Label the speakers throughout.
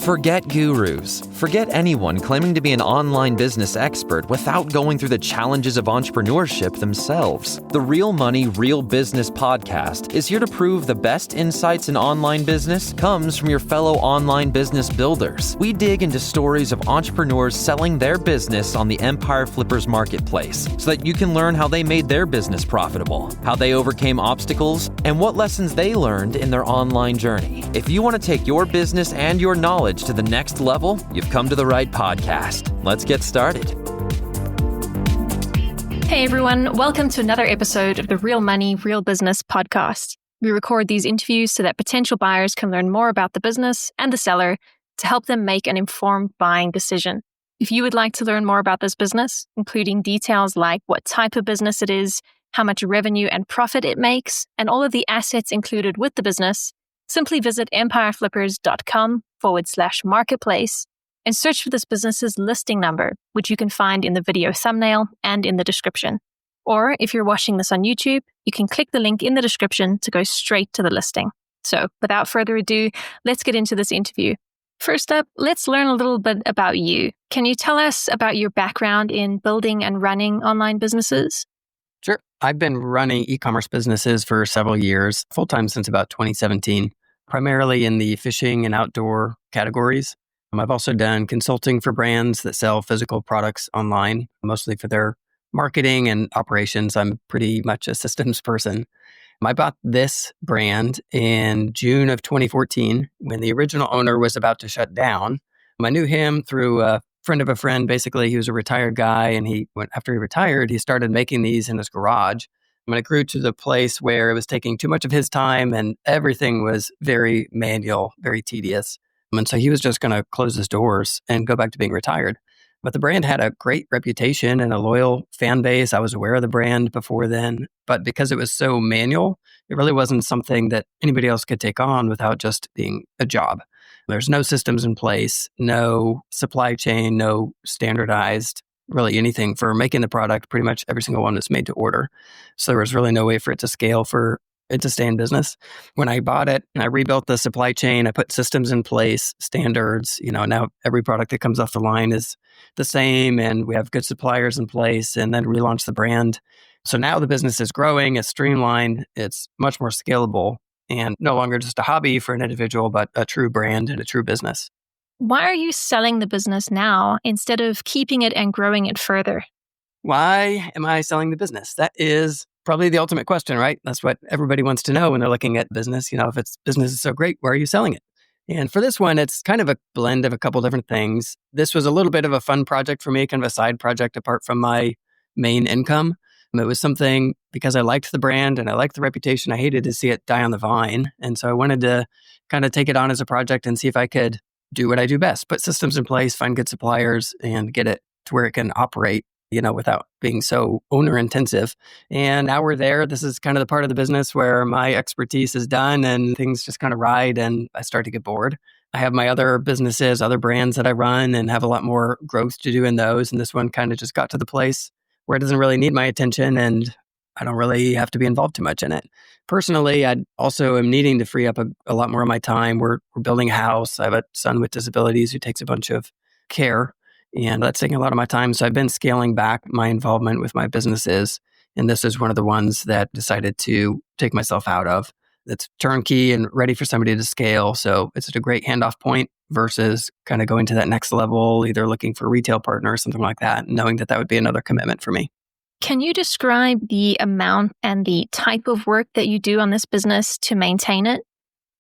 Speaker 1: Forget gurus. Forget anyone claiming to be an online business expert without going through the challenges of entrepreneurship themselves. The Real Money, Real Business podcast is here to prove the best insights in online business comes from your fellow online business builders. We dig into stories of entrepreneurs selling their business on the Empire Flippers marketplace so that you can learn how they made their business profitable, how they overcame obstacles, and what lessons they learned in their online journey. If you want to take your business and your knowledge to the next level, you've come to the right podcast. Let's get started.
Speaker 2: Hey everyone, welcome to another episode of the Real Money, Real Business podcast. We record these interviews so that potential buyers can learn more about the business and the seller to help them make an informed buying decision. If you would like to learn more about this business, including details like what type of business it is, how much revenue and profit it makes, and all of the assets included with the business, simply visit empireflippers.com/marketplace and search for this business's listing number, which you can find in the video thumbnail and in the description. Or if you're watching this on YouTube, you can click the link in the description to go straight to the listing. So without further ado, let's get into this interview. First up, let's learn a little bit about you. Can you tell us about your background in building and running online businesses?
Speaker 3: Sure. I've been running e-commerce businesses for several years, full-time since about 2017, primarily in the fishing and outdoor categories. I've also done consulting for brands that sell physical products online, mostly for their marketing and operations. I'm pretty much a systems person. I bought this brand in June of 2014 when the original owner was about to shut down. I knew him through a friend of a friend. Basically, he was a retired guy, and after he retired, he started making these in his garage. It grew to the place where it was taking too much of his time and everything was very manual, very tedious. And so he was just going to close his doors and go back to being retired. But the brand had a great reputation and a loyal fan base. I was aware of the brand before then, but because it was so manual, it really wasn't something that anybody else could take on without just being a job. There's no systems in place, no supply chain, no standardized really anything for making the product. Pretty much every single one was made to order. So there was really no way for it to scale, for it to stay in business. When I bought it, I rebuilt the supply chain. I put systems in place, standards. Now every product that comes off the line is the same, and we have good suppliers in place, and then relaunched the brand. So now the business is growing, it's streamlined, it's much more scalable, and no longer just a hobby for an individual, but a true brand and a true business.
Speaker 2: Why are you selling the business now instead of keeping it and growing it further?
Speaker 3: Why am I selling the business? That is probably the ultimate question, right? That's what everybody wants to know when they're looking at business. If it's business is so great, why are you selling it? And for this one, it's kind of a blend of a couple different things. This was a little bit of a fun project for me, kind of a side project apart from my main income. It was something because I liked the brand and I liked the reputation. I hated to see it die on the vine. And so I wanted to kind of take it on as a project and see if I could do what I do best, put systems in place, find good suppliers, and get it to where it can operate, without being so owner intensive. And now we're there. This is kind of the part of the business where my expertise is done and things just kind of ride and I start to get bored. I have my other businesses, other brands that I run and have a lot more growth to do in those. And this one kind of just got to the place where it doesn't really need my attention and I don't really have to be involved too much in it. Personally, I also am needing to free up a lot more of my time. We're building a house. I have a son with disabilities who takes a bunch of care, and that's taking a lot of my time. So I've been scaling back my involvement with my businesses, and this is one of the ones that decided to take myself out of. It's turnkey and ready for somebody to scale. So it's a great handoff point versus kind of going to that next level, either looking for a retail partner or something like that, knowing that would be another commitment for me.
Speaker 2: Can you describe the amount and the type of work that you do on this business to maintain it?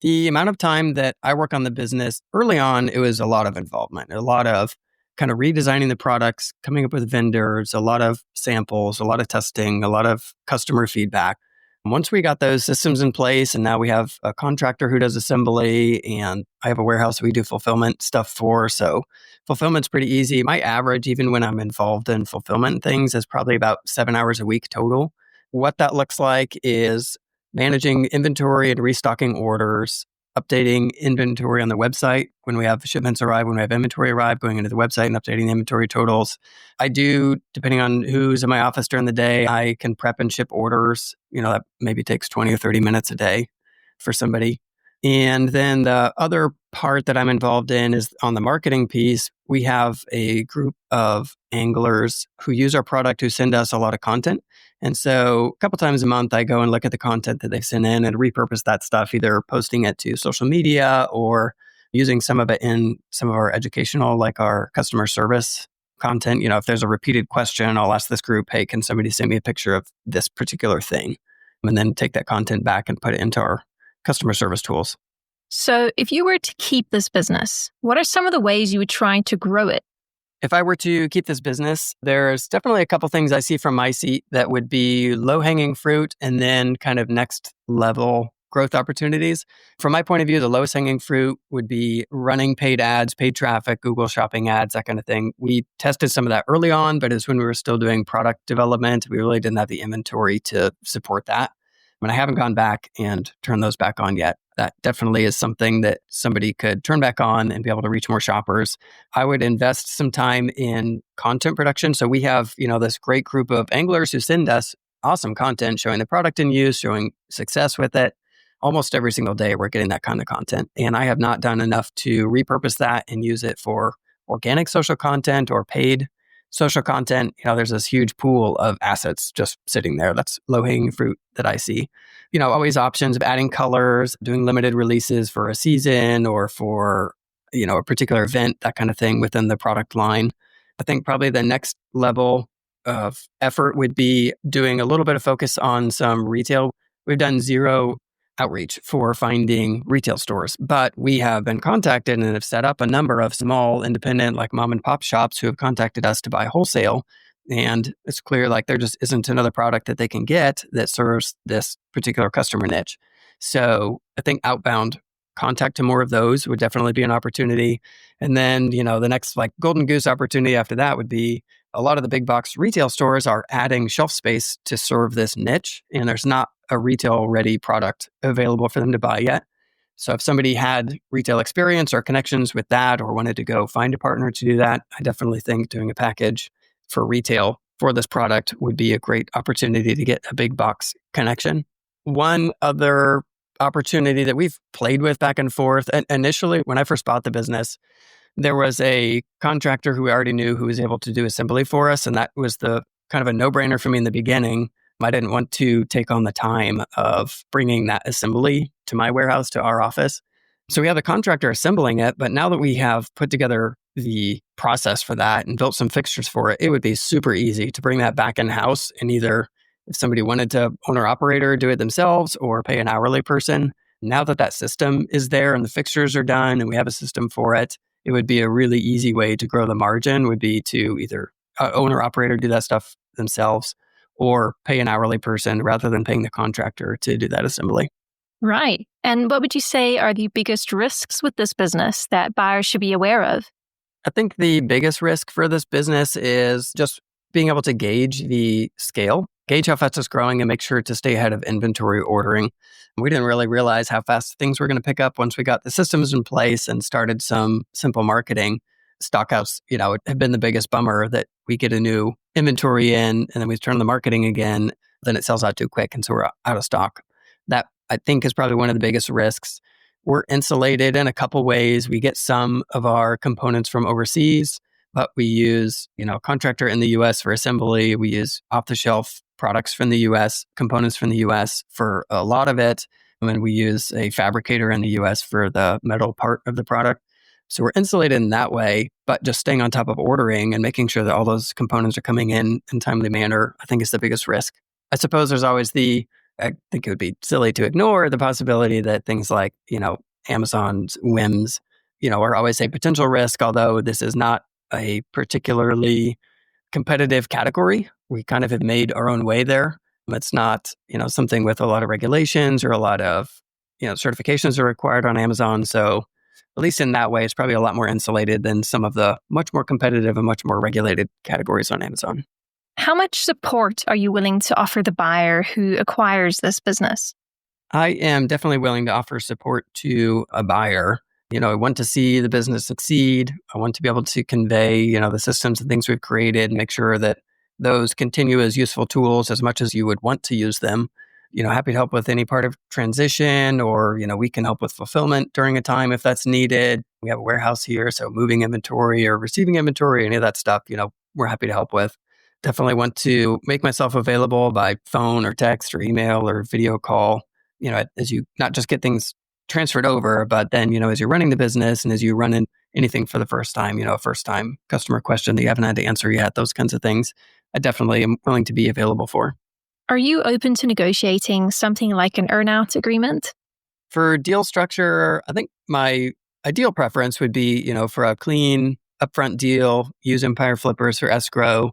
Speaker 3: The amount of time that I work on the business, early on, it was a lot of involvement, a lot of kind of redesigning the products, coming up with vendors, a lot of samples, a lot of testing, a lot of customer feedback. Once we got those systems in place, and now we have a contractor who does assembly, and I have a warehouse we do fulfillment stuff for. So fulfillment's pretty easy. My average, even when I'm involved in fulfillment things, is probably about 7 hours a week total. What that looks like is managing inventory and restocking orders, updating inventory on the website when we have shipments arrive, when we have inventory arrive, going into the website and updating the inventory totals. I do, depending on who's in my office during the day, I can prep and ship orders. That maybe takes 20 or 30 minutes a day for somebody. And then the other part that I'm involved in is on the marketing piece. We have a group of anglers who use our product who send us a lot of content. And so a couple times a month, I go and look at the content that they've sent in and repurpose that stuff, either posting it to social media or using some of it in some of our educational, like our customer service content. If there's a repeated question, I'll ask this group, hey, can somebody send me a picture of this particular thing? And then take that content back and put it into our customer service tools.
Speaker 2: So if you were to keep this business, what are some of the ways you would try to grow it?
Speaker 3: If I were to keep this business, there's definitely a couple things I see from my seat that would be low-hanging fruit and then kind of next level growth opportunities. From my point of view, the lowest hanging fruit would be running paid ads, paid traffic, Google shopping ads, that kind of thing. We tested some of that early on, but it's when we were still doing product development. We really didn't have the inventory to support that. I haven't gone back and turned those back on yet. That definitely is something that somebody could turn back on and be able to reach more shoppers. I would invest some time in content production. So we have, this great group of anglers who send us awesome content, showing the product in use, showing success with it. Almost every single day, we're getting that kind of content. And I have not done enough to repurpose that and use it for organic social content or paid social content. There's this huge pool of assets just sitting there. That's low-hanging fruit that I see. Always options of adding colors, doing limited releases for a season or for, a particular event, that kind of thing within the product line. I think probably the next level of effort would be doing a little bit of focus on some retail. We've done zero outreach for finding retail stores, but we have been contacted and have set up a number of small independent, like mom and pop shops who have contacted us to buy wholesale. And it's clear like there just isn't another product that they can get that serves this particular customer niche. So I think outbound contact to more of those would definitely be an opportunity. And then, the next like golden goose opportunity after that would be a lot of the big box retail stores are adding shelf space to serve this niche. And there's not a retail ready product available for them to buy yet. So if somebody had retail experience or connections with that or wanted to go find a partner to do that, I definitely think doing a package for retail for this product would be a great opportunity to get a big box connection. One other opportunity that we've played with back and forth, and initially when I first bought the business, there was a contractor who we already knew who was able to do assembly for us. And that was the kind of a no-brainer for me in the beginning. I didn't want to take on the time of bringing that assembly to my warehouse, to our office. So we have the contractor assembling it, but now that we have put together the process for that and built some fixtures for it, it would be super easy to bring that back in-house and either if somebody wanted to owner-operator do it themselves or pay an hourly person. Now that that system is there and the fixtures are done and we have a system for it, it would be a really easy way to grow the margin would be to either owner-operator do that stuff themselves or pay an hourly person rather than paying the contractor to do that assembly.
Speaker 2: Right. And what would you say are the biggest risks with this business that buyers should be aware of?
Speaker 3: I think the biggest risk for this business is just being able to gauge the scale, gauge how fast it's growing and make sure to stay ahead of inventory ordering. We didn't really realize how fast things were going to pick up once we got the systems in place and started some simple marketing. Stockouts, have been the biggest bummer that we get a new inventory in and then we turn the marketing again, then it sells out too quick. And so we're out of stock. That I think is probably one of the biggest risks. We're insulated in a couple ways. We get some of our components from overseas, but we use, a contractor in the US for assembly. We use off-the-shelf products from the US, components from the US for a lot of it. And then we use a fabricator in the US for the metal part of the product. So we're insulated in that way, but just staying on top of ordering and making sure that all those components are coming in timely manner, I think is the biggest risk. I suppose there's always I think it would be silly to ignore the possibility that things like, Amazon's whims, are always a potential risk, although this is not a particularly competitive category. We kind of have made our own way there. It's not, something with a lot of regulations or a lot of, certifications are required on Amazon. So at least in that way, it's probably a lot more insulated than some of the much more competitive and much more regulated categories on Amazon.
Speaker 2: How much support are you willing to offer the buyer who acquires this business?
Speaker 3: I am definitely willing to offer support to a buyer. I want to see the business succeed. I want to be able to convey, the systems and things we've created and make sure that those continue as useful tools as much as you would want to use them. happy to help with any part of transition, or, we can help with fulfillment during a time if that's needed. We have a warehouse here, so moving inventory or receiving inventory, any of that stuff, we're happy to help with. Definitely want to make myself available by phone or text or email or video call, as you not just get things transferred over, but then, as you're running the business and as you run in anything for the first time, a first time customer question that you haven't had to answer yet, those kinds of things, I definitely am willing to be available for.
Speaker 2: Are you open to negotiating something like an earn-out agreement?
Speaker 3: For deal structure, I think my ideal preference would be, for a clean upfront deal, use Empire Flippers for escrow,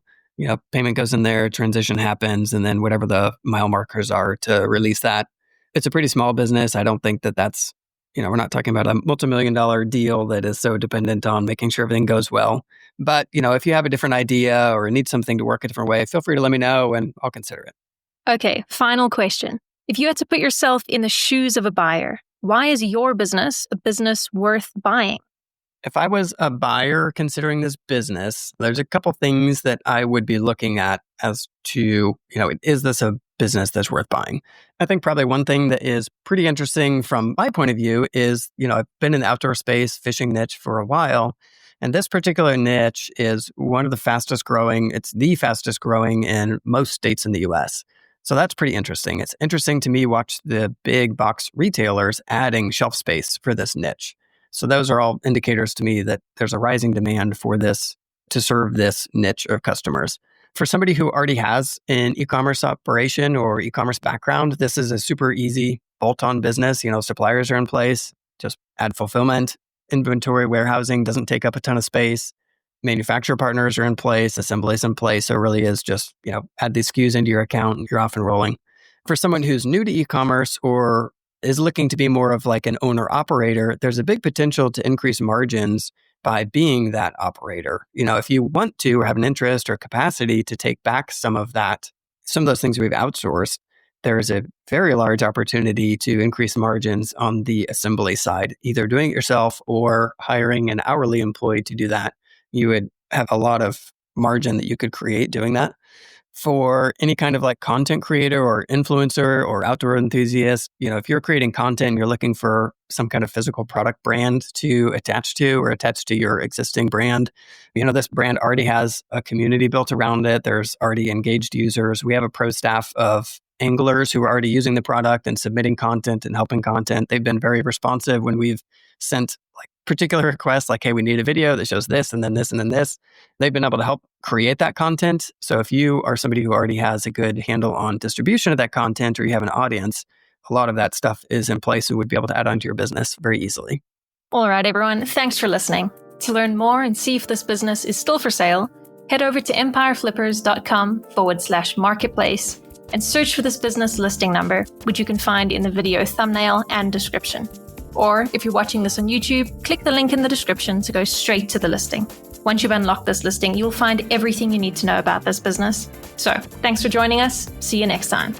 Speaker 3: payment goes in there, transition happens, and then whatever the mile markers are to release that. It's a pretty small business. I don't think that that's, we're not talking about a multi-million-dollar deal that is so dependent on making sure everything goes well. But, if you have a different idea or need something to work a different way, feel free to let me know and I'll consider it.
Speaker 2: Okay, final question. If you had to put yourself in the shoes of a buyer, why is your business a business worth buying?
Speaker 3: If I was a buyer considering this business, there's a couple things that I would be looking at as to, is this a business that's worth buying? I think probably one thing that is pretty interesting from my point of view is, I've been in the outdoor space fishing niche for a while. And this particular niche is one of the fastest growing. It's the fastest growing in most states in the US. So that's pretty interesting. It's interesting to me watch the big box retailers adding shelf space for this niche. So those are all indicators to me that there's a rising demand for this to serve this niche of customers. For somebody who already has an e-commerce operation or e-commerce background, this is a super easy bolt-on business. Suppliers are in place, just add fulfillment, inventory, warehousing doesn't take up a ton of space. Manufacturer partners are in place, assembly's in place. So it really is just, add these SKUs into your account and you're off and rolling. For someone who's new to e-commerce or is looking to be more of like an owner operator, there's a big potential to increase margins by being that operator. If you want to or have an interest or capacity to take back some of those things we've outsourced, there's a very large opportunity to increase margins on the assembly side, either doing it yourself or hiring an hourly employee to do that. You would have a lot of margin that you could create doing that. For any kind of like content creator or influencer or outdoor enthusiast, if you're creating content, you're looking for some kind of physical product brand to attach to or attach to your existing brand. This brand already has a community built around it. There's already engaged users. We have a pro staff of anglers who are already using the product and submitting content and helping content. They've been very responsive when we've sent like particular requests, like, hey, we need a video that shows this and then this and then this. They've been able to help create that content. So if you are somebody who already has a good handle on distribution of that content or you have an audience, a lot of that stuff is in place and would be able to add onto your business very easily.
Speaker 2: All right, everyone. Thanks for listening. To learn more and see if this business is still for sale, head over to empireflippers.com/marketplace and search for this business listing number, which you can find in the video thumbnail and description. Or if you're watching this on YouTube, click the link in the description to go straight to the listing. Once you've unlocked this listing, you'll find everything you need to know about this business. So, thanks for joining us. See you next time.